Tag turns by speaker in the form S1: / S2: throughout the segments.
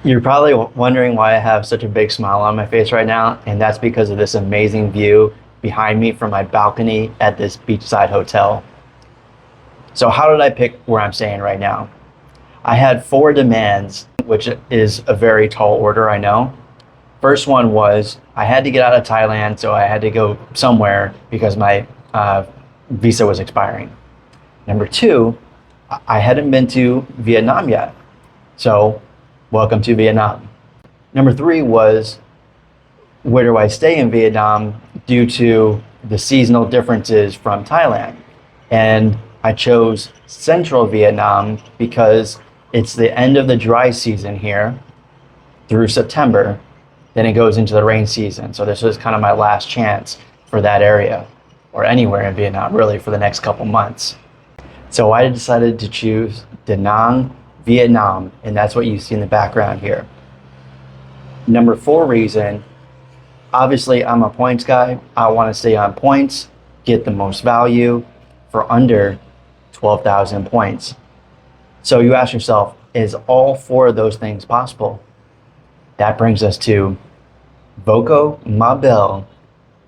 S1: You're probably wondering why I have such a big smile on my face right now, and that's because of this amazing view behind me from my balcony at this beachside hotel. So how did I pick where I'm staying right now? I had four demands, which is a very tall order, I know. First one was I had to get out of Thailand, so I had to go somewhere because my visa was expiring. Number two, I hadn't been to Vietnam yet, so welcome to Vietnam. Number three was where do I stay in Vietnam due to the seasonal differences from Thailand? And I chose central Vietnam because it's the end of the dry season here through September. Then it goes into the rain season. So this was kind of my last chance for that area, or anywhere in Vietnam really, for the next couple months. So I decided to choose Da Nang, Vietnam, and that's what you see in the background here. Number four reason, obviously I'm a points guy. I want to stay on points, get the most value for under 12,000 points. So you ask yourself, is all four of those things possible? That brings us to Voco, Belle,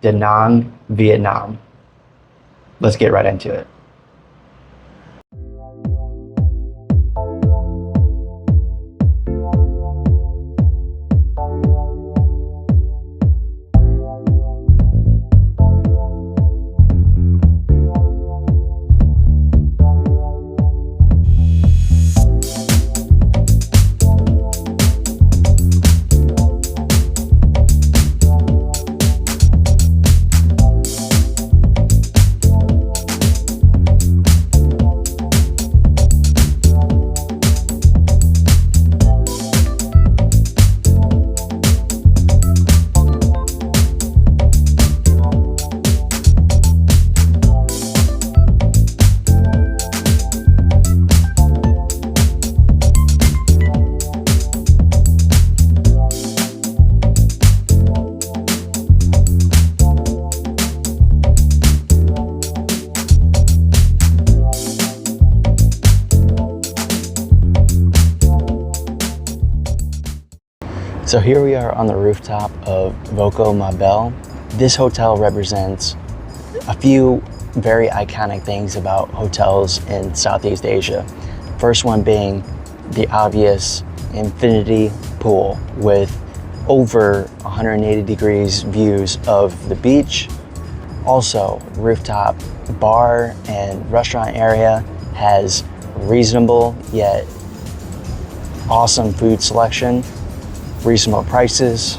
S1: Da Nang, Vietnam. Let's get right into it. So here we are on the rooftop of Voco Belle. This hotel represents a few very iconic things about hotels in Southeast Asia. First one being the obvious infinity pool with over 180 degrees views of the beach. Also, rooftop bar and restaurant area has reasonable yet awesome food selection, reasonable prices,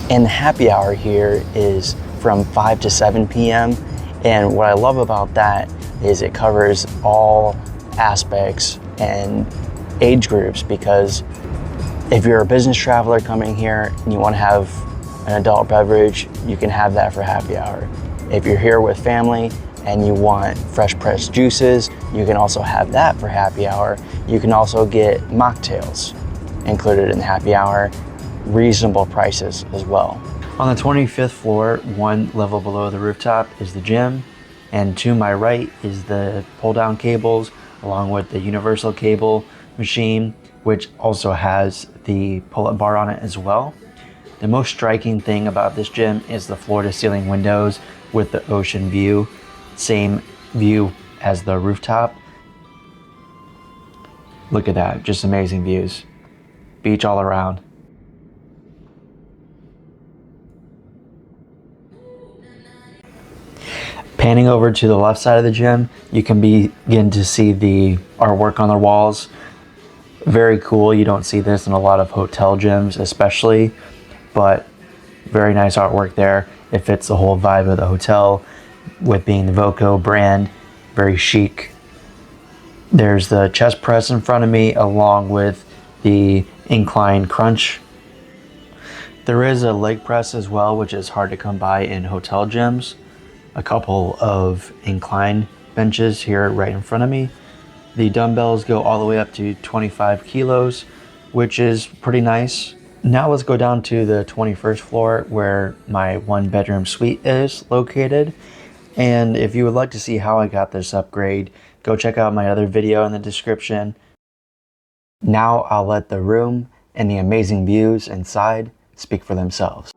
S1: and the happy hour here is from 5 to 7 p.m. And what I love about that is it covers all aspects and age groups, because if you're a business traveler coming here and you want to have an adult beverage, you can have that for happy hour. If you're here with family and you want fresh pressed juices, you can also have that for happy hour. You can also get mocktails included in the happy hour, reasonable prices as well. On the 25th floor, one level below the rooftop, is the gym, and to my right is the pull down cables along with the universal cable machine, which also has the pull-up bar on it as well. The most striking thing about this gym is the floor to ceiling windows with the ocean view, same view as the rooftop. Look at that, just amazing views. Beach all around. Panning over to the left side of the gym, you can begin to see the artwork on the walls. Very cool. You don't see this in a lot of hotel gyms especially, but very nice artwork there. It fits the whole vibe of the hotel with being the Voco brand, very chic. There's the chest press in front of me along with the incline crunch. There is a leg press as well, which is hard to come by in hotel gyms. A couple of incline benches here right in front of me. The dumbbells go all the way up to 25 kilos, which is pretty nice. Now let's go down to the 21st floor where my one bedroom suite is located. And if you would like to see how I got this upgrade, go check out my other video in the description. Now I'll let the room and the amazing views inside speak for themselves.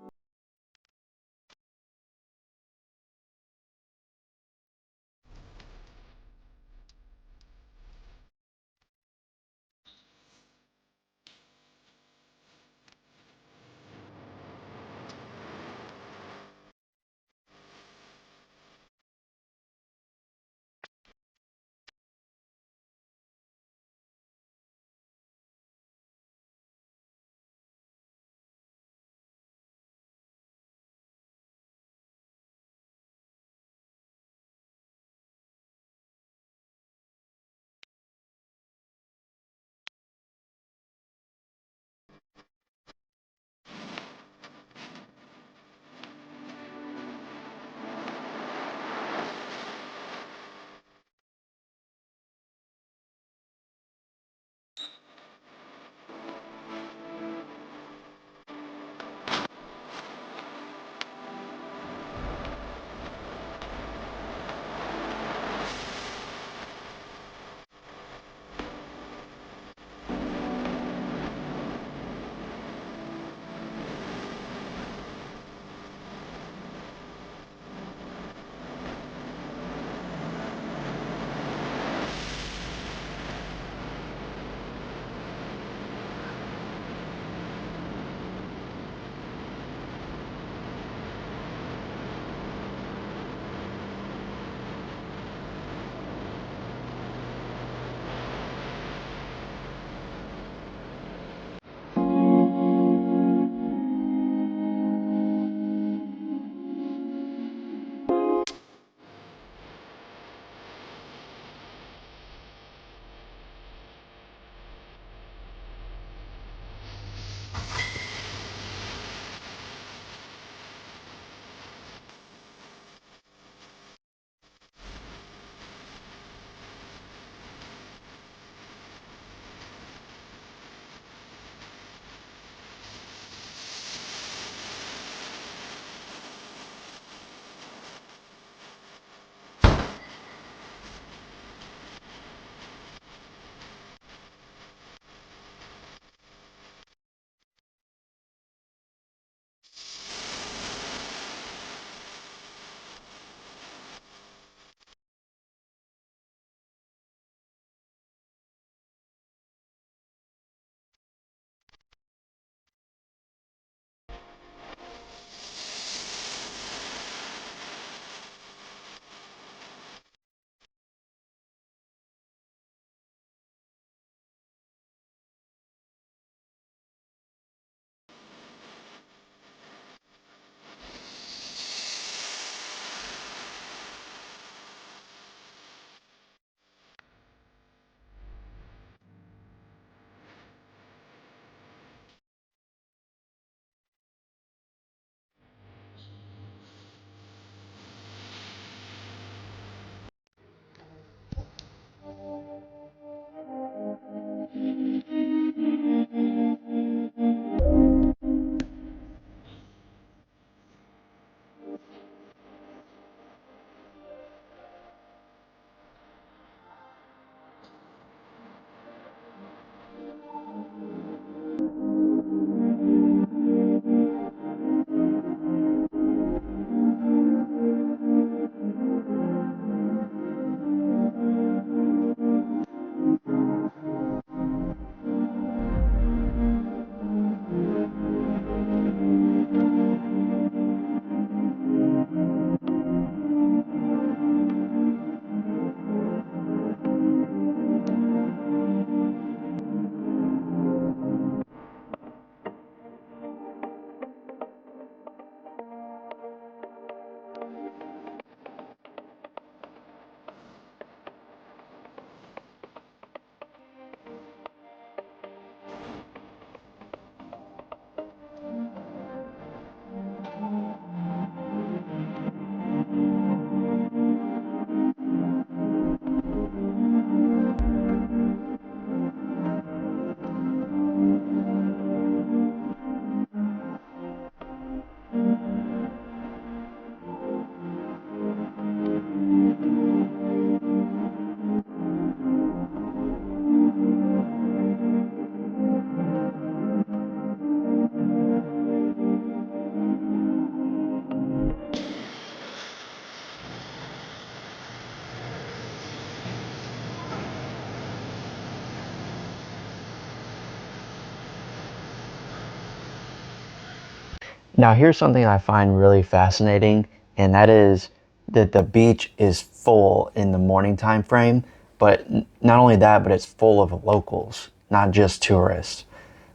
S1: Now here's something I find really fascinating, and that is that the beach is full in the morning time frame, but not only that, but it's full of locals, not just tourists.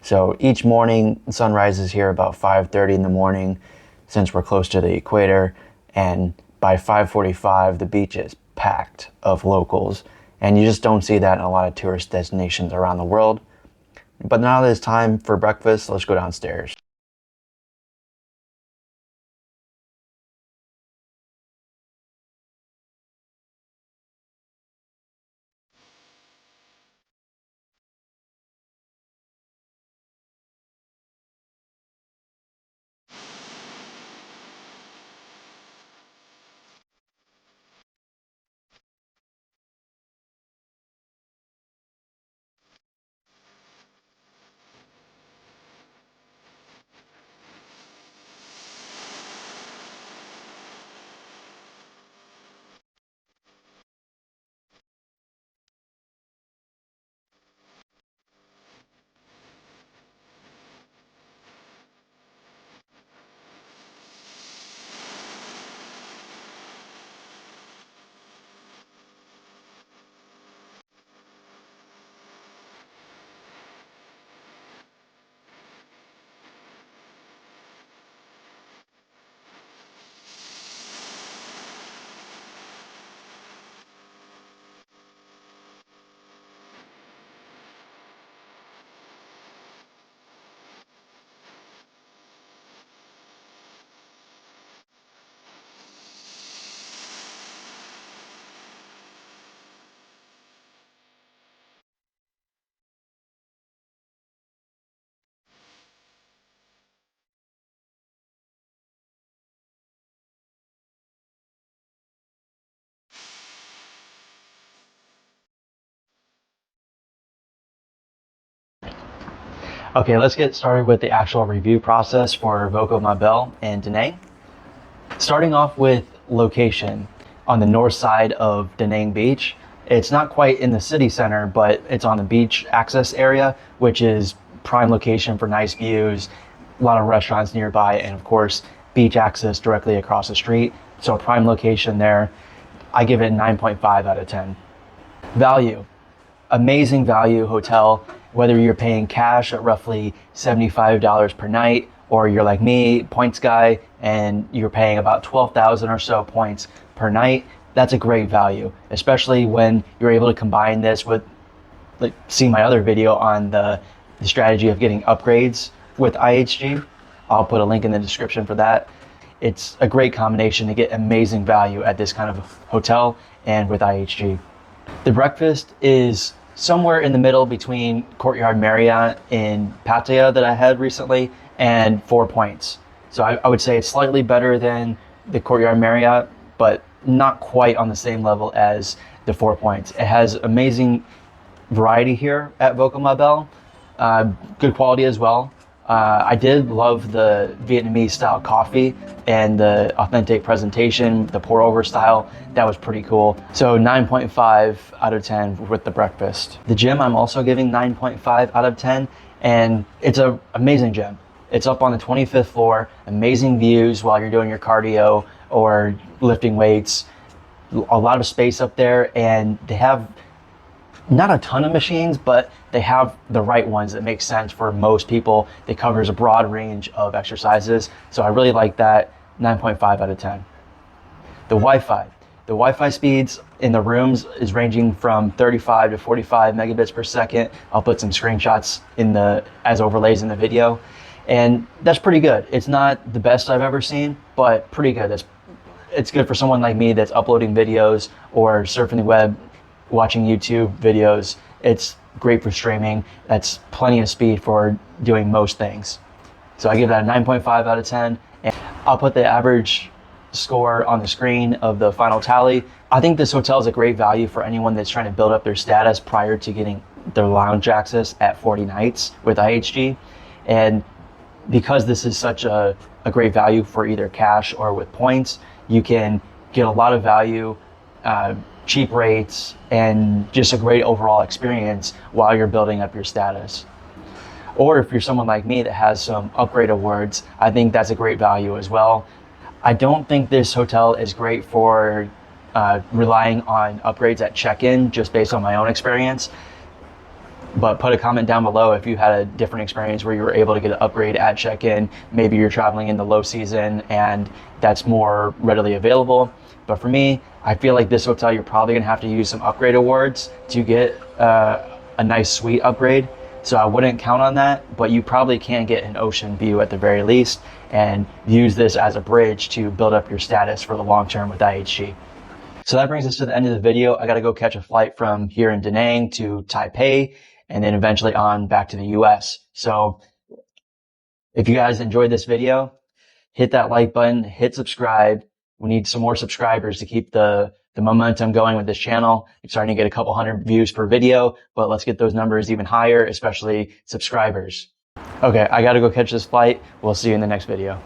S1: So each morning, the sun rises here about 5:30 in the morning, since we're close to the equator, and by 5:45, the beach is packed of locals, and you just don't see that in a lot of tourist destinations around the world. But now that it's time for breakfast, let's go downstairs. Okay, let's get started with the actual review process for Voco, Belle, and Da Nang. Starting off with location on the north side of Da Nang Beach. It's not quite in the city center, but it's on the beach access area, which is prime location for nice views, a lot of restaurants nearby, and of course, beach access directly across the street. So prime location there. I give it 9.5 out of 10. Value. Amazing value hotel, whether you're paying cash at roughly $75 per night, or you're like me, points guy, and you're paying about 12,000 or so points per night. That's a great value, especially when you're able to combine this with, like, see my other video on the strategy of getting upgrades with IHG. I'll put a link in the description for that. It's a great combination to get amazing value at this kind of hotel and with IHG. The breakfast is somewhere in the middle between Courtyard Marriott in Pattaya that I had recently and 4 Points. So I would say it's slightly better than the Courtyard Marriott, but not quite on the same level as the 4 Points. It has amazing variety here at Voco Belle, good quality as well. I did love the Vietnamese style coffee and the authentic presentation, the pour over style. That was pretty cool. So 9.5 out of 10 with the breakfast. The gym I'm also giving 9.5 out of 10, and it's an amazing gym. It's up on the 25th floor, amazing views while you're doing your cardio or lifting weights. A lot of space up there, and they have not a ton of machines, but they have the right ones that make sense for most people. It covers a broad range of exercises. So I really like that. 9.5 out of 10. The Wi-Fi. The Wi-Fi speeds in the rooms is ranging from 35 to 45 megabits per second. I'll put some screenshots as overlays in the video. And that's pretty good. It's not the best I've ever seen, but pretty good. It's good for someone like me that's uploading videos or surfing the web, watching YouTube videos. It's great for streaming. That's plenty of speed for doing most things. So I give that a 9.5 out of 10. And I'll put the average score on the screen of the final tally. I think this hotel is a great value for anyone that's trying to build up their status prior to getting their lounge access at 40 nights with IHG. And because this is such a great value for either cash or with points, you can get a lot of value, cheap rates, and just a great overall experience while you're building up your status. Or if you're someone like me that has some upgrade awards, I think that's a great value as well. I don't think this hotel is great for relying on upgrades at check-in, just based on my own experience. But put a comment down below if you had a different experience where you were able to get an upgrade at check-in. Maybe you're traveling in the low season and that's more readily available. But for me, I feel like this hotel, you're probably gonna have to use some upgrade awards to get a nice suite upgrade. So I wouldn't count on that, but you probably can get an ocean view at the very least and use this as a bridge to build up your status for the long term with IHG. So that brings us to the end of the video. I got to go catch a flight from here in Da Nang to Taipei and then eventually on back to the US. So if you guys enjoyed this video, hit that like button, hit subscribe. We need some more subscribers to keep the momentum going with this channel. It's starting to get a couple hundred views per video, but let's get those numbers even higher, especially subscribers. Okay, I got to go catch this flight. We'll see you in the next video.